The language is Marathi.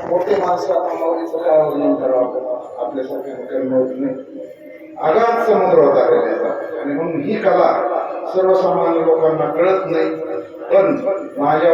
मोठे माणसं आपल्यासारख्या आगाध समुद्रात आलेले आहेत आणि म्हणून ही कला सर्वसामान्य लोकांना कळत नाही. पण माझ्या